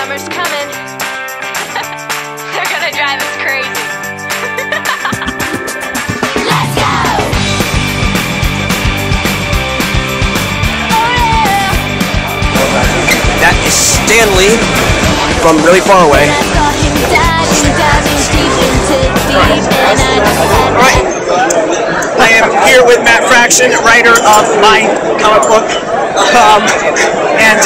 summer's coming. They're gonna drive us crazy. Let's go! Oh yeah! That is Stanley from really far away. Alright, I am here with Matt Fraction, writer of my comic book, and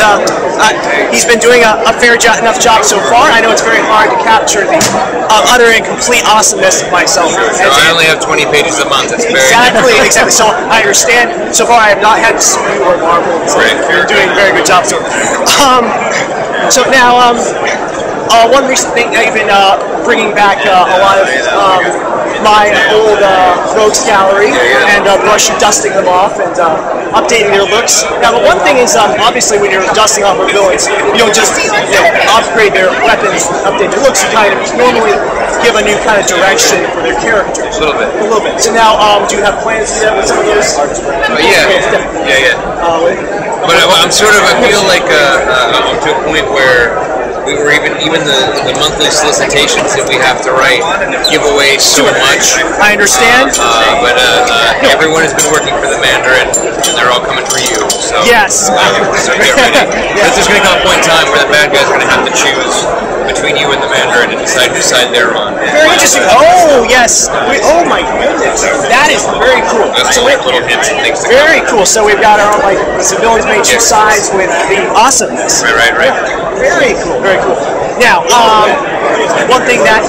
he's been doing a fair enough job so far. I know it's very hard to capture the utter and complete awesomeness of myself. So I only have 20 pages a month. It's very exactly. So I understand. So far, I have not had to sue or Marvel. So you're doing a very good job. So now, one recent thing that you've been bringing back a lot of my old rogues gallery and dusting them off and updating their looks. Now, the one thing is, obviously, when you're dusting off of villains, you don't just upgrade their weapons, update their looks. You kind of normally give a new kind of direction for their characters. A little bit. So now, do you have plans to do that with some of those? Yeah. But I'm sort of, I feel like I'm to a point where we were even the monthly solicitations that we have to write give away so much. I understand. But everyone has been working for the Mandarin, and they're all coming for you. So yes. So get ready. Because there's going to come a point in time where the bad guy's going to have to choose between you and the Mandarin and decide whose side they're on. Very interesting. Oh yes. Oh my goodness. That is very cool. So little hints and things. Very cool. So we've got our own the villains made two sides with the awesomeness. Right. Very cool. Now, one thing that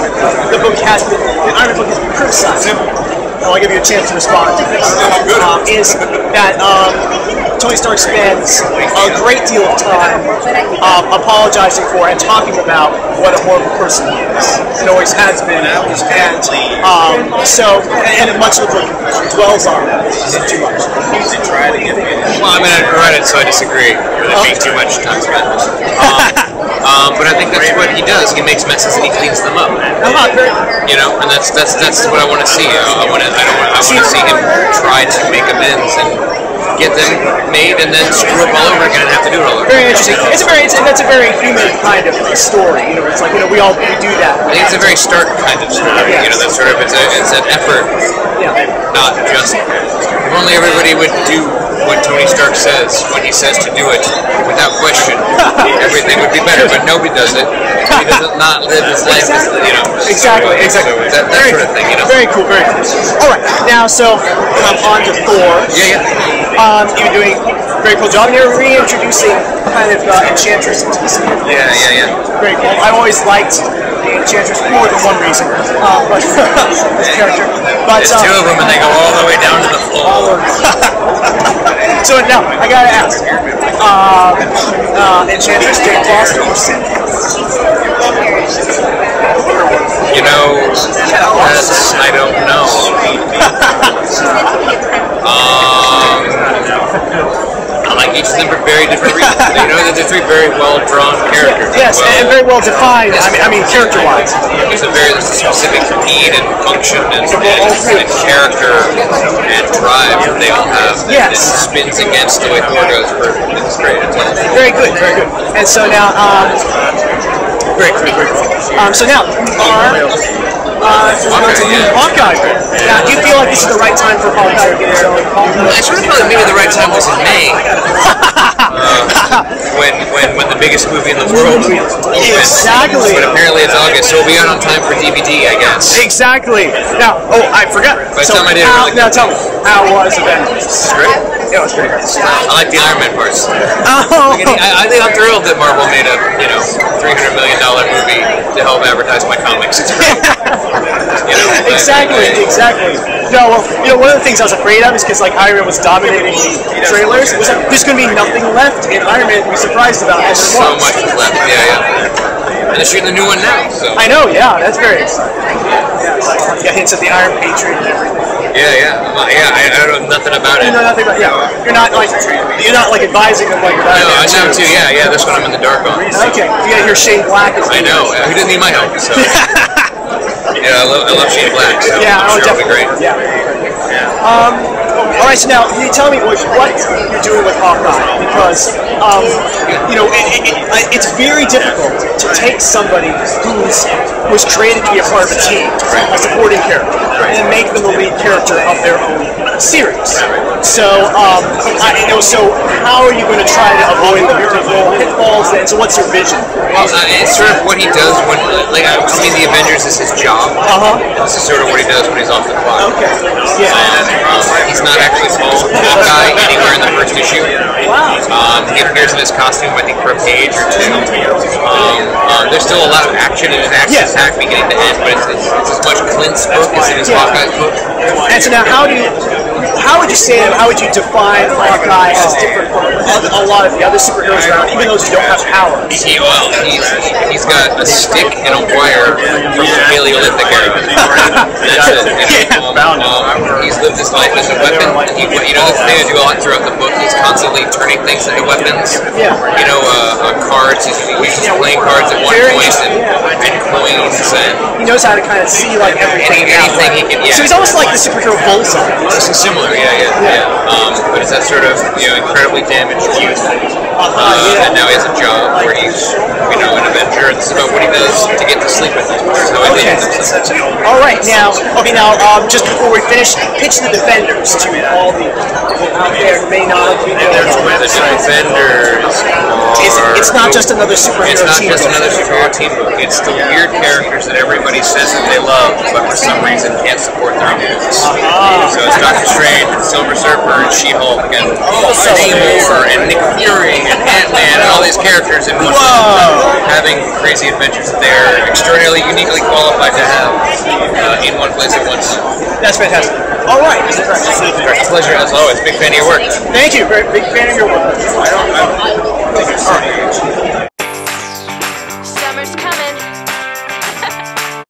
the book has been, the Iron Man book has been criticized, and I'll give you a chance to respond to this, is that Tony Stark spends a great deal of time apologizing for and talking about what a horrible person he is. It always has been, and much of the book dwells on that. Too much. Well, I mean, I read it, so I disagree. It being too much time spent. But I think that's what he does. He makes messes and he cleans them up. You know, and that's what I want to see. I want to see him try to make amends and get them made, and then screw up all over again and have to do it all over. Very interesting. That's a very human kind of story. You know, it's like we do that. I think it's a very Stark kind of story. You know, that's sort of it's an effort, not just. If only everybody would do what Tony Stark says when he says to do it without question, everything would be better. But nobody does it. He does not live his life as Exactly. So that sort of thing. You know. Very cool. All right, now on to Thor. You're doing a very cool job. You're reintroducing kind of Enchantress into the scene. Yeah. Very cool. I always liked the Enchantress for more than one reason. But this character. But there's two of them, and they go all the way down to the floor. So now I gotta ask, Enchantress, Jane Foster, or Sid? You know, I don't know. I like each of them for very different reasons. You know, they're three very well-drawn characters. Yes, and very well-defined. I mean, character-wise. There's a very specific need and function and character and drive that they all have. That spins against the way Thor goes. It's great. Very good. And so now, great. So now, Hawkeye. Now, do you feel like this is the right time for Hawkeye to get his own? I sort of felt like maybe the right time was in May. When the biggest movie in the world opens. Exactly. But apparently it's August, so it'll be out on time for DVD, I guess. Exactly. Now, I forgot. By the time I did it really now tell me, how was Avengers? It's great. It was great. I like the Iron Man parts. Oh. I think I'm thrilled that Marvel made a $300 million movie to help advertise my comics. It's great. Exactly. No, well, one of the things I was afraid of is because Iron Man was dominating the trailers. Was there's going to be nothing left in Iron Man to be surprised about. So much is left. And they're shooting the new one now. So. I know. Yeah, that's very exciting. Yeah, hints of the Iron Patriot and everything. I don't know nothing about it. You know nothing about You're not advising them like about it. No, I know too. Yeah, this one I'm in the dark on. Okay, you gotta hear Shane Black. I know. He doesn't need my help. So. I love Shane Black. So I'm sure it'll be great. Yeah. All right, so now can you tell me what you're doing with Hawkeye? Because it's very difficult to take somebody who's created to be a part of a team, a supporting character, and make them the lead character of their own series. So, so how are you going to try to avoid the pitfalls? And so, what's your vision? Well, it's sort of what he does when, like, I mean, the Avengers is his job. This is sort of what he does when he's off the clock. Okay. Yeah. He's not actually called Hawkeye anywhere in the first issue. Wow. He appears in his costume, I think, for a page or two. There's still a lot of action in his action attack beginning to end, but it's as much Clint's book as it is Hawkeye's book. And so now, how would you say that? How would you define Hawkeye as different from a lot of the other superheroes around, even those who don't have powers? He's got a stick and a wire from the Paleolithic era. That's it. He's lived his life as a weapon. The thing I do a lot throughout the book, he's constantly turning things into weapons. Cards. He uses playing cards at one point and coins. And he knows how to kind of see like everything. Anything he can. Yeah. So he's almost like the superhero Bullseye. Similar, but it's that sort of incredibly damaged youth, and now he has a job where he's an Avenger. This is about what he does to get to sleep at night. So all right, now, just before we finish, pitch the Defenders to all the people out there who may not be The Defenders. It's not just another superhero team. It's not just another superhero team book. It's the weird characters that everybody says that they love, but for some reason can't support their own books. So it's Doctor Strange, and Silver Surfer, and She-Hulk, and Namor, and Nick Fury, and Ant-Man, and all these characters in one having crazy adventures that they're extraordinarily uniquely qualified to have in one place at once. That's fantastic. All right. Pleasure as always. Big fan of your work. Thank you. Very big fan of your work. Summer's coming.